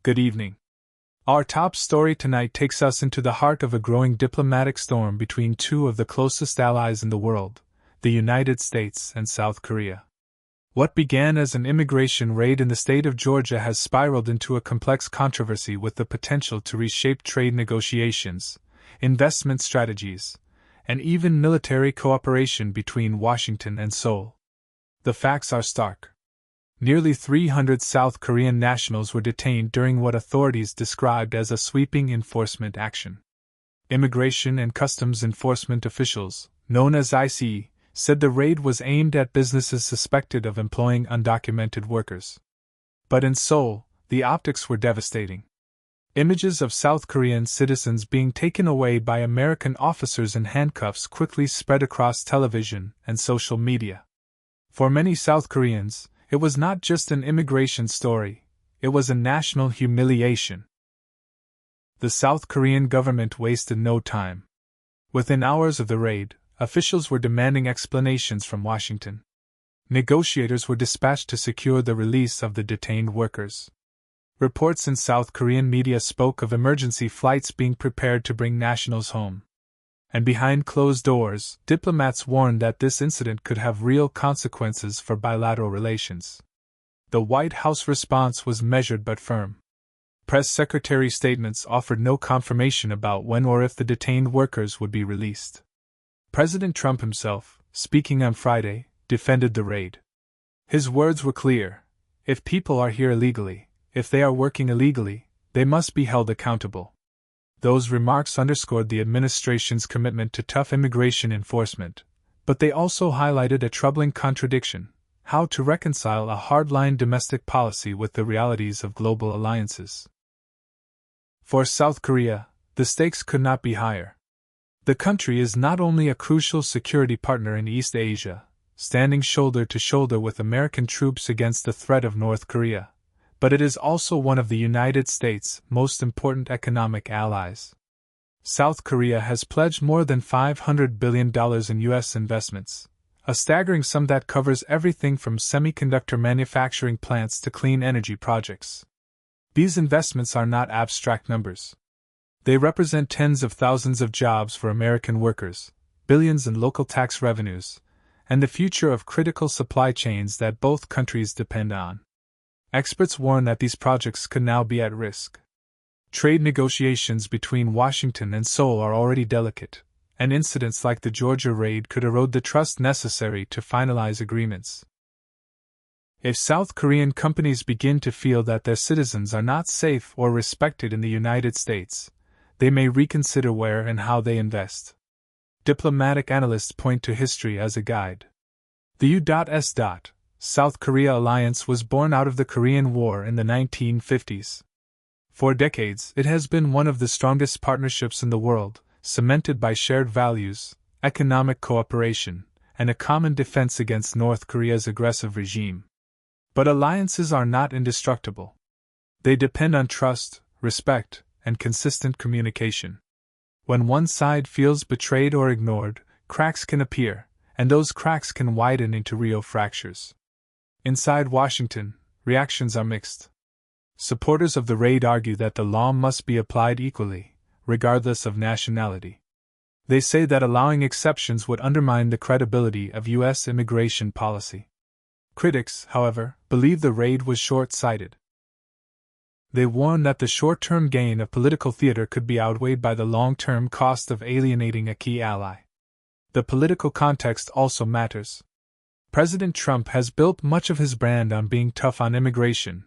Good evening. Our top story tonight takes us into the heart of a growing diplomatic storm between two of the closest allies in the world, the United States and South Korea. What began as an immigration raid in the state of Georgia has spiraled into a complex controversy with the potential to reshape trade negotiations, investment strategies, and even military cooperation between Washington and Seoul. The facts are stark. Nearly 300 South Korean nationals were detained during what authorities described as a sweeping enforcement action. Immigration and Customs Enforcement officials, known as ICE, said the raid was aimed at businesses suspected of employing undocumented workers. But in Seoul, the optics were devastating. Images of South Korean citizens being taken away by American officers in handcuffs quickly spread across television and social media. For many South Koreans, it was not just an immigration story, it was a national humiliation. The South Korean government wasted no time. Within hours of the raid, officials were demanding explanations from Washington. Negotiators were dispatched to secure the release of the detained workers. Reports in South Korean media spoke of emergency flights being prepared to bring nationals home. And behind closed doors, diplomats warned that this incident could have real consequences for bilateral relations. The White House response was measured but firm. Press secretary statements offered no confirmation about when or if the detained workers would be released. President Trump himself, speaking on Friday, defended the raid. His words were clear: if people are here illegally, if they are working illegally, they must be held accountable. Those remarks underscored the administration's commitment to tough immigration enforcement, but they also highlighted a troubling contradiction: how to reconcile a hardline domestic policy with the realities of global alliances. For South Korea, the stakes could not be higher. The country is not only a crucial security partner in East Asia, standing shoulder to shoulder with American troops against the threat of North Korea, but it is also one of the United States' most important economic allies. South Korea has pledged more than $500 billion in U.S. investments, a staggering sum that covers everything from semiconductor manufacturing plants to clean energy projects. These investments are not abstract numbers. They represent tens of thousands of jobs for American workers, billions in local tax revenues, and the future of critical supply chains that both countries depend on. Experts warn that these projects could now be at risk. Trade negotiations between Washington and Seoul are already delicate, and incidents like the Georgia raid could erode the trust necessary to finalize agreements. If South Korean companies begin to feel that their citizens are not safe or respected in the United States, they may reconsider where and how they invest. Diplomatic analysts point to history as a guide. The U.S. South Korea alliance was born out of the Korean War in the 1950s. For decades, it has been one of the strongest partnerships in the world, cemented by shared values, economic cooperation, and a common defense against North Korea's aggressive regime. But alliances are not indestructible. They depend on trust, respect, and consistent communication. When one side feels betrayed or ignored, cracks can appear, and those cracks can widen into real fractures. Inside Washington, reactions are mixed. Supporters of the raid argue that the law must be applied equally, regardless of nationality. They say that allowing exceptions would undermine the credibility of U.S. immigration policy. Critics, however, believe the raid was short-sighted. They warn that the short-term gain of political theater could be outweighed by the long-term cost of alienating a key ally. The political context also matters. President Trump has built much of his brand on being tough on immigration,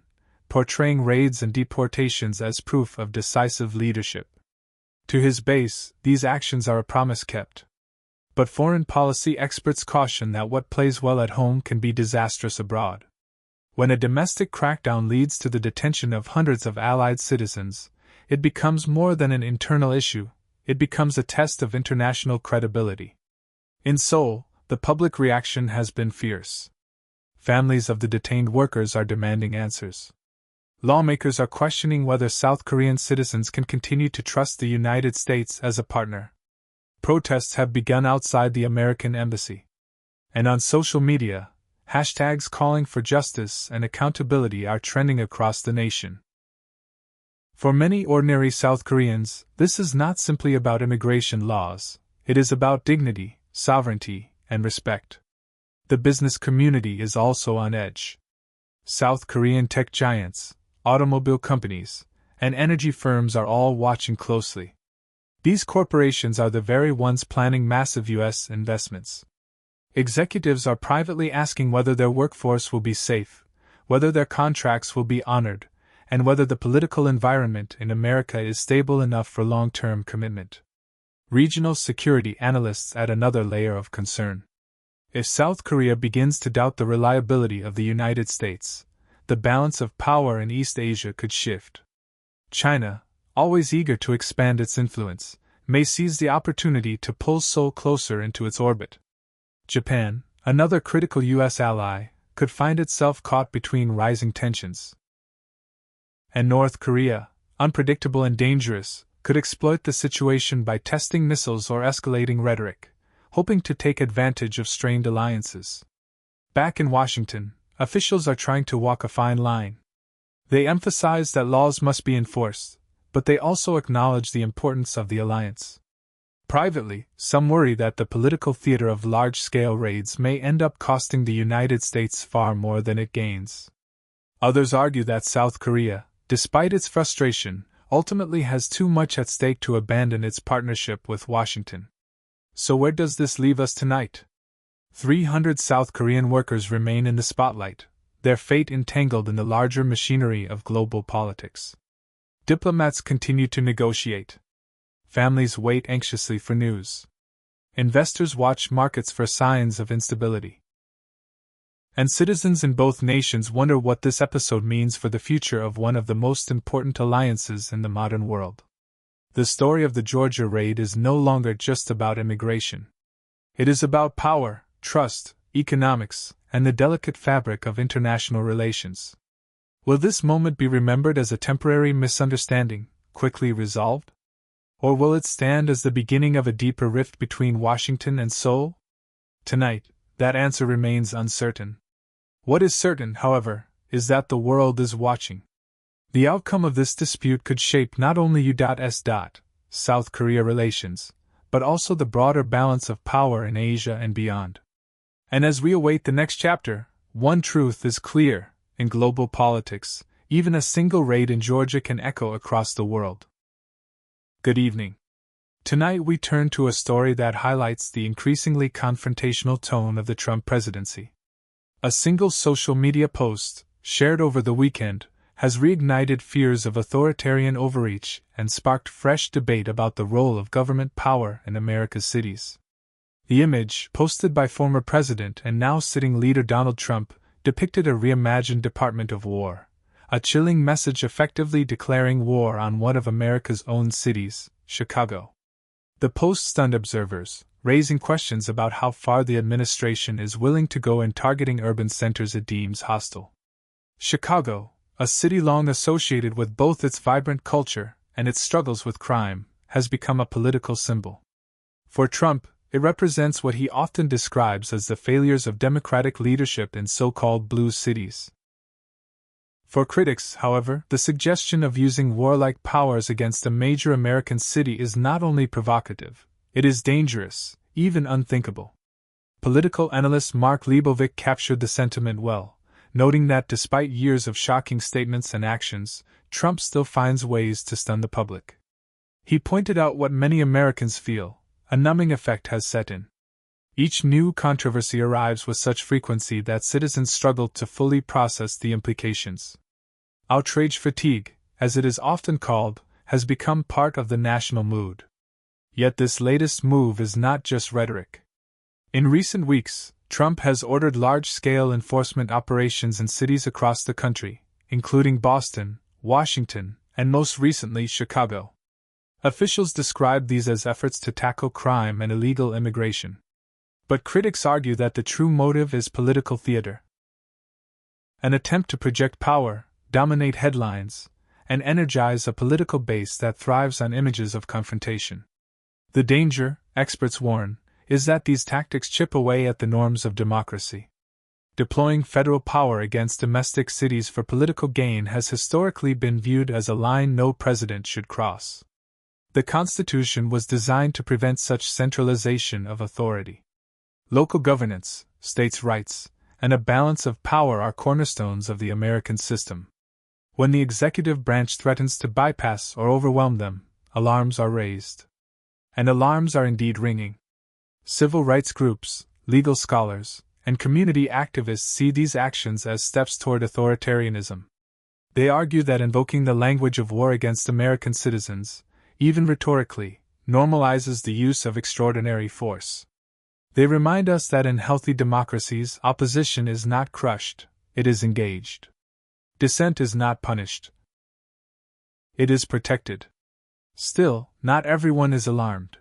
portraying raids and deportations as proof of decisive leadership. To his base, these actions are a promise kept. But foreign policy experts caution that what plays well at home can be disastrous abroad. When a domestic crackdown leads to the detention of hundreds of Allied citizens, it becomes more than an internal issue, it becomes a test of international credibility. In Seoul, the public reaction has been fierce. Families of the detained workers are demanding answers. Lawmakers are questioning whether South Korean citizens can continue to trust the United States as a partner. Protests have begun outside the American embassy. And on social media, hashtags calling for justice and accountability are trending across the nation. For many ordinary South Koreans, this is not simply about immigration laws, it is about dignity, sovereignty, and respect. The business community is also on edge. South Korean tech giants, automobile companies, and energy firms are all watching closely. These corporations are the very ones planning massive U.S. investments. Executives are privately asking whether their workforce will be safe, whether their contracts will be honored, and whether the political environment in America is stable enough for long-term commitment. Regional security analysts add another layer of concern. If South Korea begins to doubt the reliability of the United States, the balance of power in East Asia could shift. China, always eager to expand its influence, may seize the opportunity to pull Seoul closer into its orbit. Japan, another critical U.S. ally, could find itself caught between rising tensions. And North Korea, unpredictable and dangerous, could exploit the situation by testing missiles or escalating rhetoric, hoping to take advantage of strained alliances. Back in Washington, officials are trying to walk a fine line. They emphasize that laws must be enforced, but they also acknowledge the importance of the alliance. Privately, some worry that the political theater of large-scale raids may end up costing the United States far more than it gains. Others argue that South Korea, despite its frustration, ultimately has too much at stake to abandon its partnership with Washington. So where does this leave us tonight? 300 South Korean workers remain in the spotlight, their fate entangled in the larger machinery of global politics. Diplomats continue to negotiate. Families wait anxiously for news. Investors watch markets for signs of instability. And citizens in both nations wonder what this episode means for the future of one of the most important alliances in the modern world. The story of the Georgia raid is no longer just about immigration. It is about power, trust, economics, and the delicate fabric of international relations. Will this moment be remembered as a temporary misunderstanding, quickly resolved? Or will it stand as the beginning of a deeper rift between Washington and Seoul? Tonight, that answer remains uncertain. What is certain, however, is that the world is watching. The outcome of this dispute could shape not only U.S. South Korea relations, but also the broader balance of power in Asia and beyond. And as we await the next chapter, one truth is clear: in global politics, even a single raid in Georgia can echo across the world. Good evening. Tonight we turn to a story that highlights the increasingly confrontational tone of the Trump presidency. A single social media post, shared over the weekend, has reignited fears of authoritarian overreach and sparked fresh debate about the role of government power in America's cities. The image, posted by former President and now sitting leader Donald Trump, depicted a reimagined Department of War, a chilling message effectively declaring war on one of America's own cities, Chicago. The post stunned observers, raising questions about how far the administration is willing to go in targeting urban centers it deems hostile. Chicago, a city long associated with both its vibrant culture and its struggles with crime, has become a political symbol. For Trump, it represents what he often describes as the failures of democratic leadership in so-called blue cities. For critics, however, the suggestion of using warlike powers against a major American city is not only provocative, it is dangerous, even unthinkable. Political analyst Mark Leibovich captured the sentiment well, noting that despite years of shocking statements and actions, Trump still finds ways to stun the public. He pointed out what many Americans feel: a numbing effect has set in. Each new controversy arrives with such frequency that citizens struggle to fully process the implications. Outrage fatigue, as it is often called, has become part of the national mood. Yet this latest move is not just rhetoric. In recent weeks, Trump has ordered large-scale enforcement operations in cities across the country, including Boston, Washington, and most recently Chicago. Officials describe these as efforts to tackle crime and illegal immigration. But critics argue that the true motive is political theater. An attempt to project power, dominate headlines, and energize a political base that thrives on images of confrontation. The danger, experts warn, is that these tactics chip away at the norms of democracy. Deploying federal power against domestic cities for political gain has historically been viewed as a line no president should cross. The Constitution was designed to prevent such centralization of authority. Local governance, states' rights, and a balance of power are cornerstones of the American system. When the executive branch threatens to bypass or overwhelm them, alarms are raised. And alarms are indeed ringing. Civil rights groups, legal scholars, and community activists see these actions as steps toward authoritarianism. They argue that invoking the language of war against American citizens, even rhetorically, normalizes the use of extraordinary force. They remind us that in healthy democracies, opposition is not crushed, it is engaged. Dissent is not punished. It is protected. Still, not everyone is alarmed.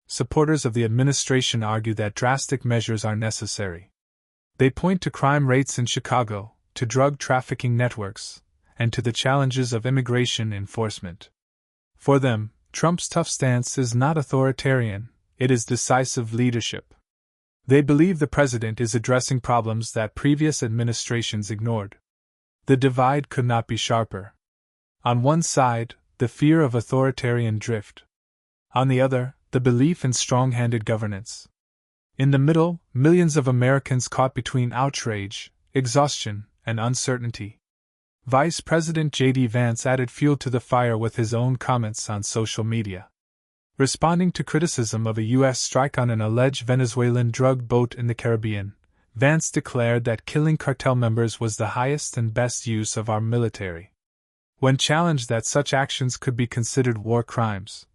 Supporters of the administration argue that drastic measures are necessary. They point to crime rates in Chicago, to drug trafficking networks, and to the challenges of immigration enforcement. For them, Trump's tough stance is not authoritarian, it is decisive leadership. They believe the president is addressing problems that previous administrations ignored. The divide could not be sharper. On one side, the fear of authoritarian drift. On the other, the belief in strong-handed governance. In the middle, millions of Americans caught between outrage, exhaustion, and uncertainty. Vice President J.D. Vance added fuel to the fire with his own comments on social media. Responding to criticism of a U.S. strike on an alleged Venezuelan drug boat in the Caribbean, Vance declared that killing cartel members was the highest and best use of our military. When challenged that such actions could be considered war crimes,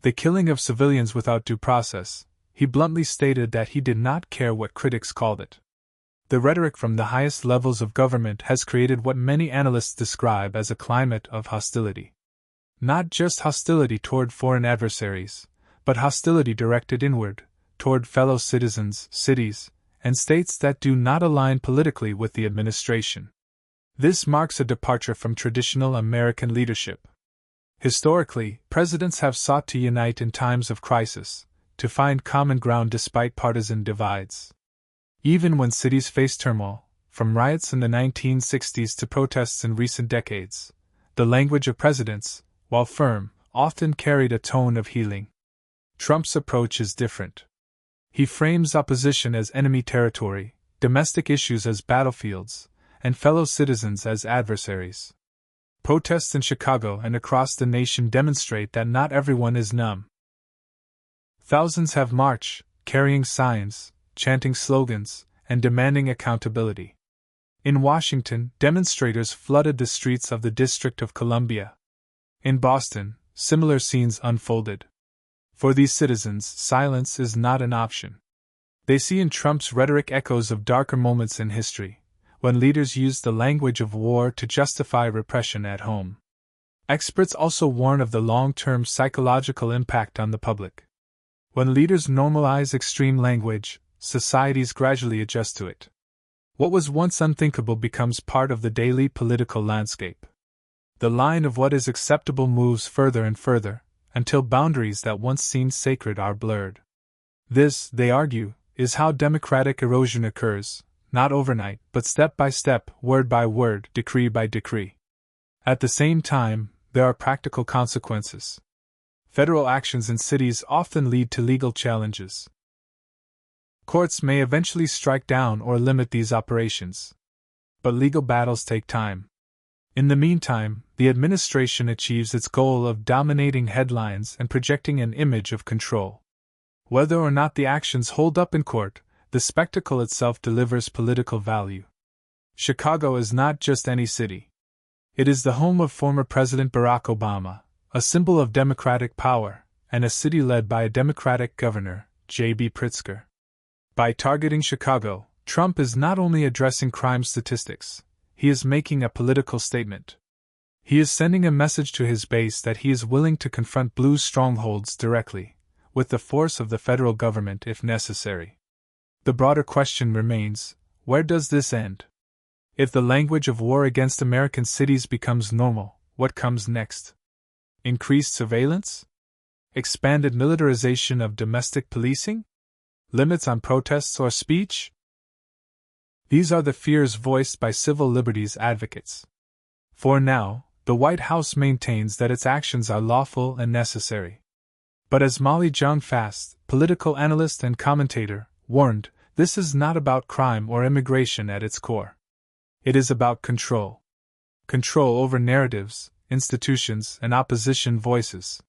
the killing of civilians without due process, he bluntly stated that he did not care what critics called it. The rhetoric from the highest levels of government has created what many analysts describe as a climate of hostility. Not just hostility toward foreign adversaries, but hostility directed inward, toward fellow citizens, cities, and states that do not align politically with the administration. This marks a departure from traditional American leadership. Historically, presidents have sought to unite in times of crisis, to find common ground despite partisan divides. Even when cities face turmoil, from riots in the 1960s to protests in recent decades, the language of presidents, while firm, often carried a tone of healing. Trump's approach is different. He frames opposition as enemy territory, domestic issues as battlefields, and fellow citizens as adversaries. Protests in Chicago and across the nation demonstrate that not everyone is numb. Thousands have marched, carrying signs, chanting slogans, and demanding accountability. In Washington, demonstrators flooded the streets of the District of Columbia. In Boston, similar scenes unfolded. For these citizens, silence is not an option. They see in Trump's rhetoric echoes of darker moments in history, when leaders used the language of war to justify repression at home. Experts also warn of the long-term psychological impact on the public. When leaders normalize extreme language, societies gradually adjust to it. What was once unthinkable becomes part of the daily political landscape. The line of what is acceptable moves further and further, until boundaries that once seemed sacred are blurred. This, they argue, is how democratic erosion occurs, not overnight, but step by step, word by word, decree by decree. At the same time, there are practical consequences. Federal actions in cities often lead to legal challenges. Courts may eventually strike down or limit these operations. But legal battles take time. In the meantime, the administration achieves its goal of dominating headlines and projecting an image of control. Whether or not the actions hold up in court, the spectacle itself delivers political value. Chicago is not just any city. It is the home of former President Barack Obama, a symbol of democratic power, and a city led by a Democratic governor, J.B. Pritzker. By targeting Chicago, Trump is not only addressing crime statistics, he is making a political statement. He is sending a message to his base that he is willing to confront blue strongholds directly, with the force of the federal government if necessary. The broader question remains, where does this end? If the language of war against American cities becomes normal, what comes next? Increased surveillance? Expanded militarization of domestic policing? Limits on protests or speech? These are the fears voiced by civil liberties advocates. For now, the White House maintains that its actions are lawful and necessary. But as Molly Jong-Fast, political analyst and commentator, warned, this is not about crime or immigration at its core. It is about control. Control over narratives, institutions, and opposition voices.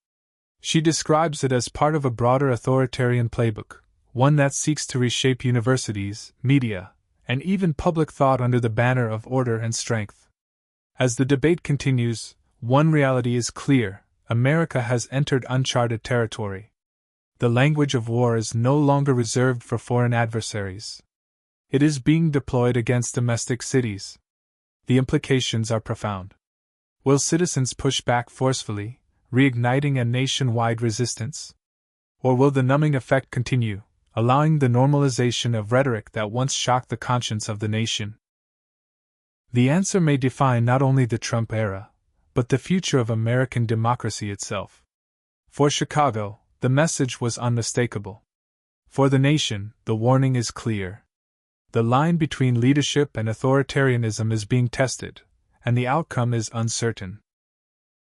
She describes it as part of a broader authoritarian playbook, one that seeks to reshape universities, media, and even public thought under the banner of order and strength. As the debate continues, one reality is clear: America has entered uncharted territory. The language of war is no longer reserved for foreign adversaries. It is being deployed against domestic cities. The implications are profound. Will citizens push back forcefully, reigniting a nationwide resistance? Or will the numbing effect continue, allowing the normalization of rhetoric that once shocked the conscience of the nation? The answer may define not only the Trump era, but the future of American democracy itself. For Chicago, the message was unmistakable. For the nation, the warning is clear. The line between leadership and authoritarianism is being tested, and the outcome is uncertain.